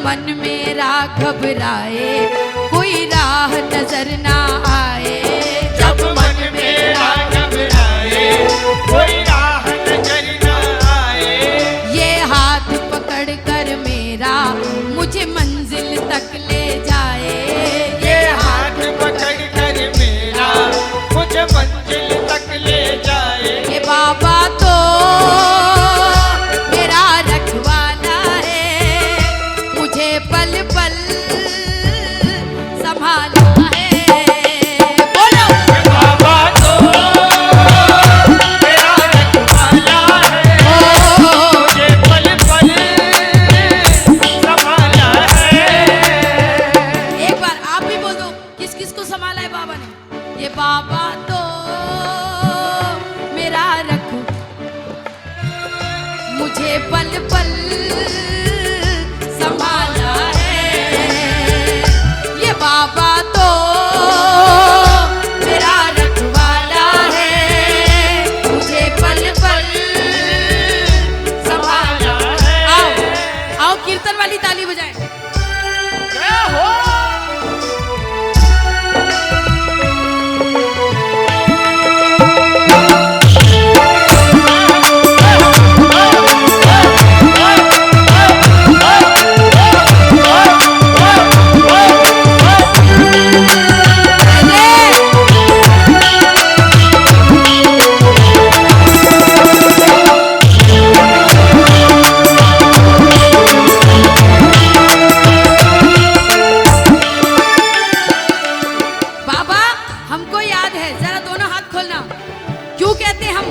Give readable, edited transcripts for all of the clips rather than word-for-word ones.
मन मेरा घबराए, कोई राह नजर ना आए। जब मन मेरा घबराए, कोई राह नजर ना आए। ये हाथ पकड़ कर मेरा मुझे मंजिल तक ले जाए। ये हाथ पकड़ कर मेरा मुझे मंजिल तक ले जाए। ये बाबा तो मेरा रखवाला है, मुझे पल पल संभाला है। बोलो बाबा तो मेरा रखवाला है, मुझे पल पल संभाला है। एक बार आप भी बोल दो, किस किस को संभाला है बाबा ने? ये बाबा तो मेरा रख, मुझे पल पल संभाला है। ये बाबा तो मेरा रखवाला है, मुझे पल पल संभाला है। आओ आओ कीर्तन वाली ताली बजाएं। क्या हो? बाबा हमको याद है, जरा दोनों हाथ खोलना। क्यों कहते हम?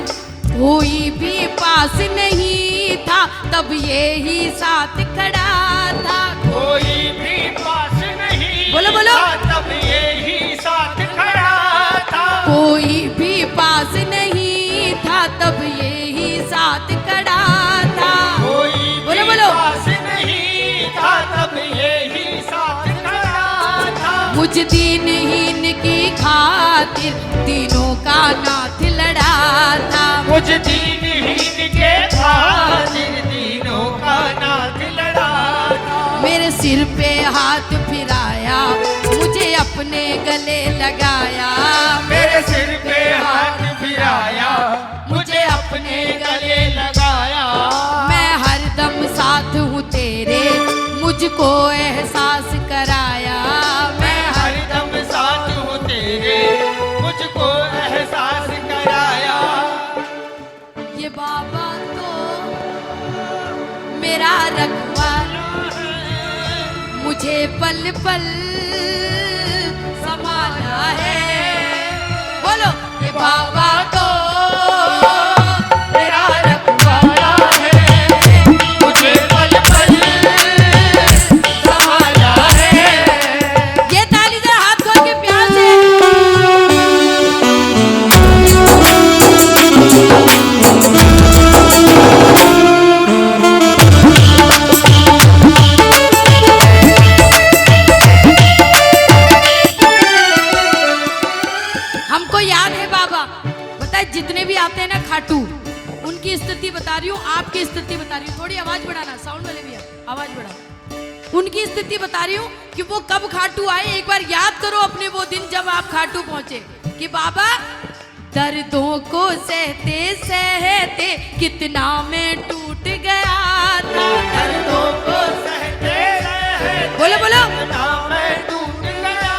कोई भी पास नहीं था तब ये ही साथ खड़ा था। कोई भी पास नहीं बोलो, बोलो। था, तब ये ही साथ खड़ा था। कोई भी पास नहीं था तब ये ही साथ खड़ा था। कोई बोलो, भी बोलो। पास नहीं था, तब ये ही साथ खड़ा था। मुझ दीनहीन की खातिर तीनों का नाथ लड़ा था। मुझ दीनहीन के खातिर तीनों का नाथ लड़ा था। मेरे सिर पे हाथ फिराया, मुझे अपने गले लगाया। मेरे सिर पे हाथ फिराया, मुझे अपने गले लगाया। मैं हरदम साथ हूँ तेरे, मुझको एहसास कराया। मैं हरदम साथ हूँ तेरे, मुझको एहसास कराया। ये बाबा तो मेरा रखवाला, मुझे पल पल संभाला है। बोलो ये बाबा तो मेरा रखवाला है, मुझे पल पल संभाला है। ये ताली जरा हाथ खोल के प्यार से। हमको याद है बाबा, बताए जितने भी आते हैं ना खाटू, उनकी स्थिति बता रही हूँ, आपकी स्थिति बता रही हूँ। थोड़ी आवाज बढ़ाना, साउंड वाले भी आवाज बढ़ाओ। उनकी स्थिति बता रही हूँ कि वो कब खाटू आए। एक बार याद करो अपने वो दिन जब आप खाटू पहुंचे, कि बाबा दर्दों को सहते सहते कितना मैं टूट गया था। दर्दों को सहते रहते बोलो, बोलो। कितना मैं टूट गया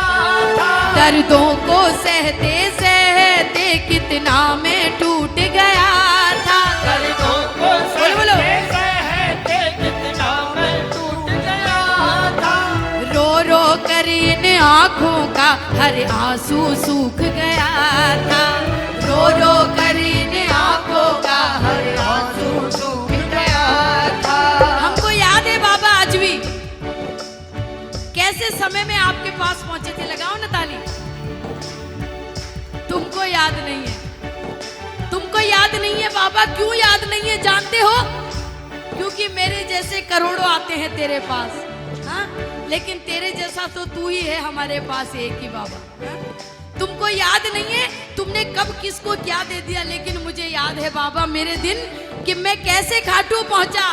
था। दर्दों को सहते सहते कितना मैं टूट गया था। दर्दों को बोलो, बोलो। सहते सहते कितना मैं टूट गया था। रो रो कर इन आँखों का हर आंसू सूख गया था। रो रो कर इन आँखों का हर आंसू सूख गया था। हमको याद है बाबा आज भी कैसे समय में आपके पास पहुंचे थे। लगाओ ना ताली। तुमको याद नहीं है, तुमको याद नहीं है बाबा। क्यों याद नहीं है जानते हो? क्योंकि मेरे जैसे करोड़ों आते हैं तेरे पास, हाँ? लेकिन तेरे जैसा तो तू ही है हमारे पास, एक ही बाबा, हाँ? तुमको याद नहीं है तुमने कब किसको क्या दे दिया, लेकिन मुझे याद है बाबा मेरे दिन कि मैं कैसे खाटू पहुंचा।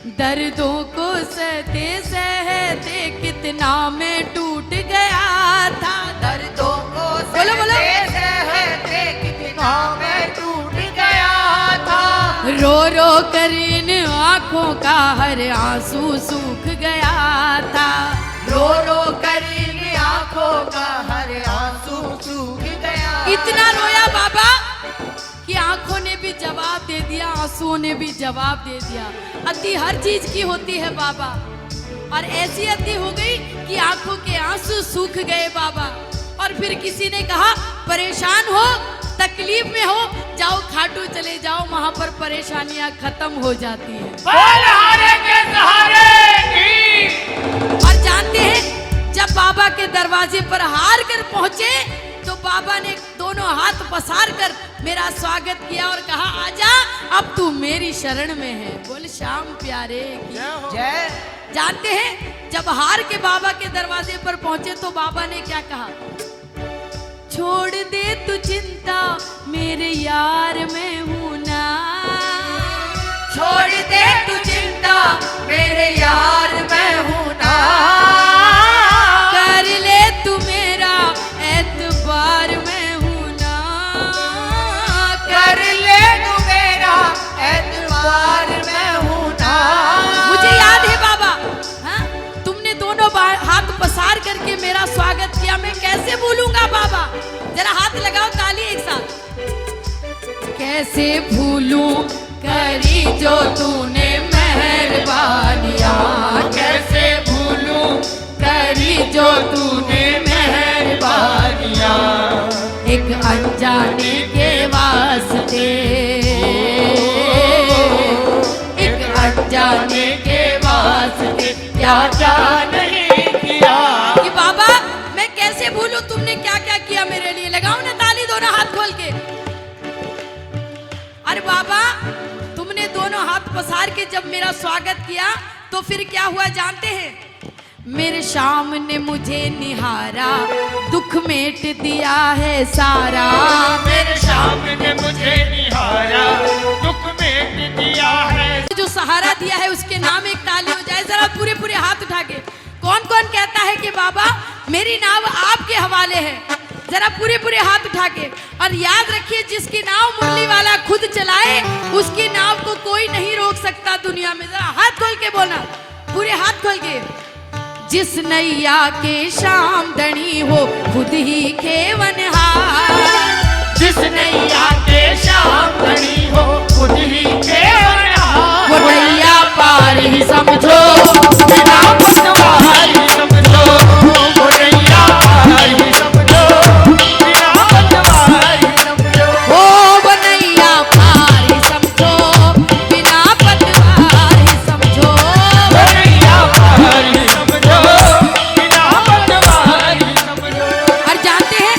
दर्दों को सहते सहते कितना मैं टूट गया था। दर्दों को बोलो, बोलो। सहते सहते कितना मैं टूट गया था। रो रो कर इन आँखों का हर आंसू सूख गया था। रो रो कर इन आँखों का हर आंसू सूख गया। इतना रोया बाबा कि आंखों ने भी जवाब दे दिया, आंसुओं ने भी जवाब दे दिया। अति हर चीज की होती है बाबा, और ऐसी अति हो गई कि आंखों के आंसू सूख गए बाबा। और फिर किसी ने कहा परेशान हो, तकलीफ में हो, जाओ खाटू चले जाओ, वहां पर परेशानियां खत्म हो जाती है। बलहारे के सहारे की। और जानते हैं जब बाबा के दरवाजे पर हार कर पहुंचे तो बाबा ने दोनों हाथ पसार कर मेरा स्वागत किया और कहा आजा, अब तू मेरी शरण में है। बोल श्याम प्यारे की जय। जानते हैं जब हार के बाबा के दरवाजे पर पहुंचे तो बाबा ने क्या कहा? छोड़ दे तू चिंता मेरे यार मैं हूं ना। छोड़ दे तू चिंता मेरे यार मैं हूं ना। कर ले तू मेरा एतबार मैं हूं ना। कर ले तू मेरा एतबार मैं हूं ना। मुझे याद है बाबा, हाँ? तुमने दोनों हाथ पसार करके मेरा स्वागत किया, मैं कैसे भूलूंगा बाबा? जरा हाथ लगाओ, ताली एक साथ। कैसे भूलूं करी जो तूने मेहरबानियां, कैसे भूलूं करी जो तूने मेहरबानियां। एक अनजाने के वास्ते, एक अनजाने के वास्ते क्या क्या नहीं किया। कि बाबा मैं कैसे भूलूं तुमने क्या क्या किया मेरे लिए। लगाओ ना ताली दोनों हाथ खोल के। अरे बाबा तुमने दोनों हाथ पसार के जब मेरा स्वागत किया तो फिर क्या हुआ जानते हैं? मेरे श्याम ने मुझे निहारा, दुख मेट दिया है सारा। मेरे श्याम ने मुझे निहारा, दुख मेट दिया है। जो सहारा दिया है उसके नाम एक ताली हो जाए जरा पूरे पूरे हाथ उठा के। कौन कौन कहता है कि बाबा मेरी नाव आपके हवाले है? जरा पूरे पूरे हाथ उठा के। और याद रखिए जिसकी नाव मुरली वाला खुद चलाए उसकी नाव को कोई नहीं रोक सकता दुनिया में। जरा हाथ खोल के बोलना, पूरे हाथ खोल के। जिस नैया के श्याम धनी हो खुद ही खेवनहार। जिस नैया के श्याम धनी हो खुद ही खेवनहार। वो नैया पार ही समझो बिना पतवार ही समझो। वो नैया पार ही समझो बिना पतवार ही समझो। वो नैया पार ही समझो बिना पतवार ही समझो। वो नैया पार ही समझो बिना पतवार ही समझो। और जानते हैं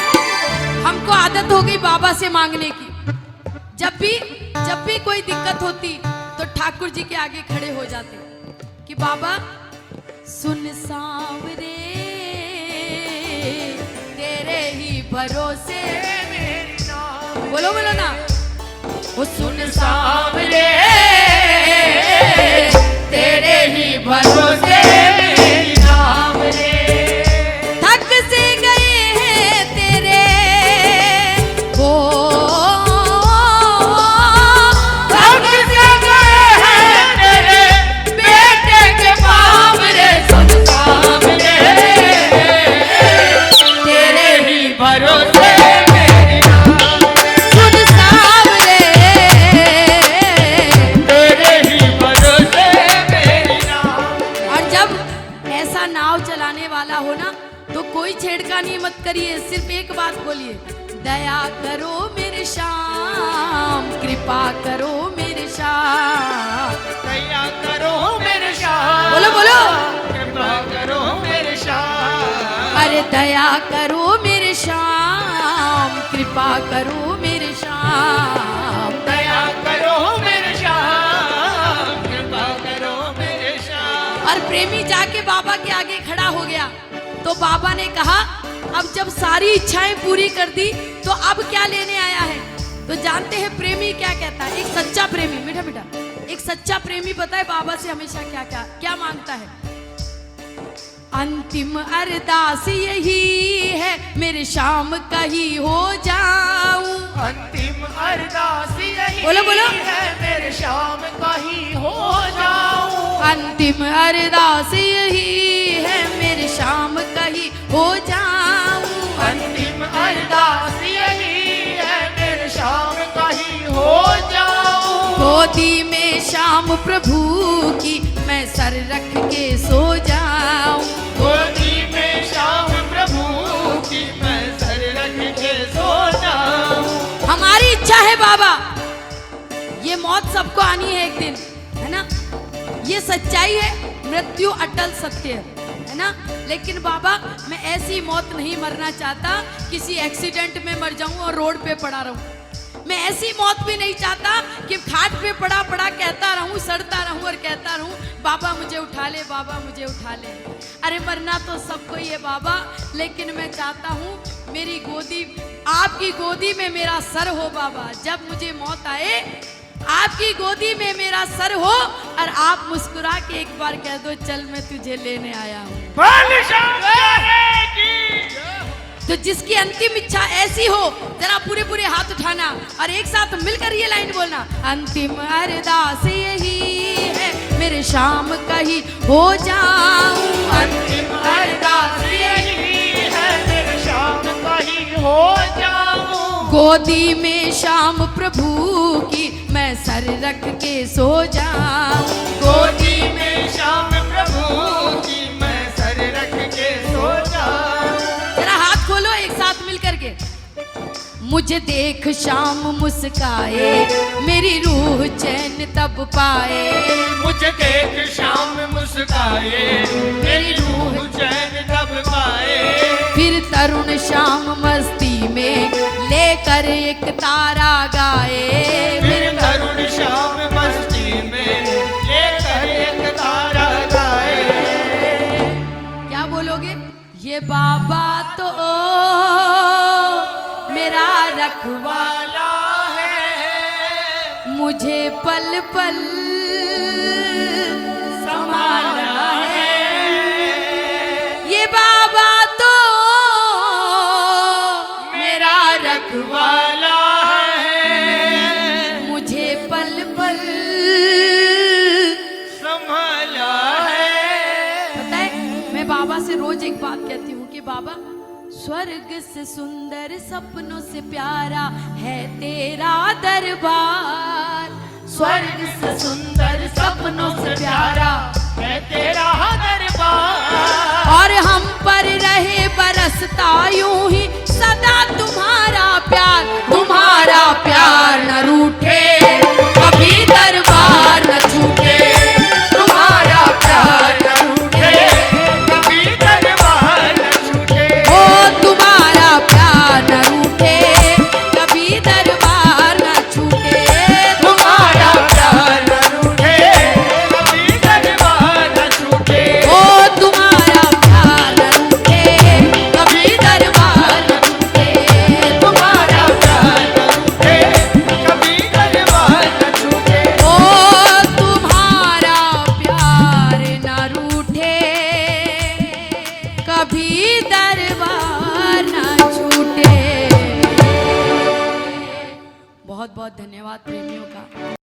हमको आदत हो गई बाबा से मांगने की। जब भी कोई दिक्कत होती तो ठाकुर जी के आगे खड़े हो जाते कि बाबा सुन सांवरे तेरे ही भरोसे मेरी नाव। बोलो बोलो ना। वो सुन सांवरे तेरे ही भरोसे मेरी नाव रे। थक से गए हैं तेरे वो थक से गए हैं तेरे बेटे के पाँव रे। सुन सांवरे तेरे ही भरोसे मेरी नाव रे। सुन सांवरे तेरे ही भरोसे मेरी नाव। और जब ऐसा नाव चलाने वाला हो ना तो कोई छेड़खानी मत करिए, सिर्फ एक बात बोलिए, दया करो मेरे श्याम, कृपा करो मेरे श्याम। दया करो मेरे श्याम। बोलो बोलो। कृपा करो मेरे श्याम। अरे दया करो मेरे श्याम, कृपा करो मेरे श्याम। दया करो मेरे श्याम। कृपा करो मेरे श्याम। और प्रेमी जाके बाबा के आगे खड़ा हो गया तो बाबा ने कहा अब जब सारी इच्छाएं पूरी कर दी तो अब क्या लेने आया है? तो जानते हैं प्रेमी क्या कहता है? एक सच्चा प्रेमी, मीठा मीठा, एक सच्चा प्रेमी पता है बाबा से हमेशा क्या क्या क्या मांगता है? अंतिम अरदास यही है मेरे शाम कहीं हो जाऊं। अंतिम अरदास यही बोलो, बोलो। है मेरे शाम कहीं हो जाऊं। अंतिम अरदास यही है मेरे शाम कहीं हो जाऊं। अंतिम अरदास यही है मेरे शाम कहीं हो जाऊं। गोदी में शाम प्रभु की मैं सर रख के सो जाऊं। गोदी में शाम प्रभु की मैं सर रख के सो जाऊं। हमारी इच्छा है बाबा, ये मौत सबको आनी है एक दिन, है ना? ये सच्चाई है, मृत्यु अटल सत्य है ना? लेकिन बाबा मैं ऐसी मौत नहीं मरना चाहता किसी एक्सीडेंट में मर जाऊं और रोड पे पड़ा रहूं। मैं ऐसी मौत भी नहीं चाहता कि खाट पे पड़ा पड़ा कहता रहूं, सड़ता रहूं और कहता रहूं बाबा मुझे उठा ले, बाबा मुझे उठा ले। अरे मरना तो सबको ही है बाबा, लेकिन मैं चाहता हूं मेरी गोदी, आपकी गोदी में मेरा सर हो बाबा। जब मुझे मौत आए आपकी गोदी में मेरा सर हो और आप मुस्कुरा के एक बार कह दो चल मैं तुझे लेने आया हूँ। तो जिसकी अंतिम इच्छा ऐसी हो जरा पूरे पूरे हाथ उठाना और एक साथ मिलकर ये लाइन बोलना, अंतिम अरदास यही है मेरे शाम कहीं हो जाऊं। अंतिम अरदास यही है मेरे शाम कहीं हो जाऊं। गोदी में शाम प्रभु की मैं सर रख के सो जाऊं। गोदी में शाम प्रभु की मैं सर रख के सो जाऊं। जरा हाथ खोलो एक साथ मिल करके। मुझे देख शाम मुस्काए मेरी रूह चैन तब पाए। मुझे देख शाम मुस्काए मेरी रूह चैन तब पाए। फिर तरुण शाम मस्ती में लेकर एक तारा गाए। फिर तरुण शाम मस्ती में लेकर एक तारा गाए। क्या बोलोगे? ये बाबा तो मेरा रखवाला है, मुझे पल पल संभाला है। ये बाबा तो मेरा रखवाला है, मुझे पल पल संभाला है। पता है मैं बाबा से रोज एक बात कहती हूँ कि बाबा स्वर्ग से सुंदर सपनों से प्यारा है तेरा दरबार। स्वर्ग से सुंदर सपनों से प्यारा है तेरा दरबार। और हम पर रहे बरसता यूं ही सदा तुम्हारा प्यार न रूठे कभी दरबार न छूटे। तुम्हारा प्यार न रूठे कभी दरबार न छूटे। ओ तुम्हारा प्यार न रूठे कभी दरबार न छूटे। तुम्हारा प्यार न रूठे कभी दरबार न छूटे। ओ तुम्हारा प्यार न रूठे कभी दरबार न छूटे। तुम्हारा प्यार न रूठे कभी दरबार न छूटे। ओ तुम्हारा प्यार न रूठे कभी दरबार न छूटे। बहुत बहुत धन्यवाद प्रेमियों का।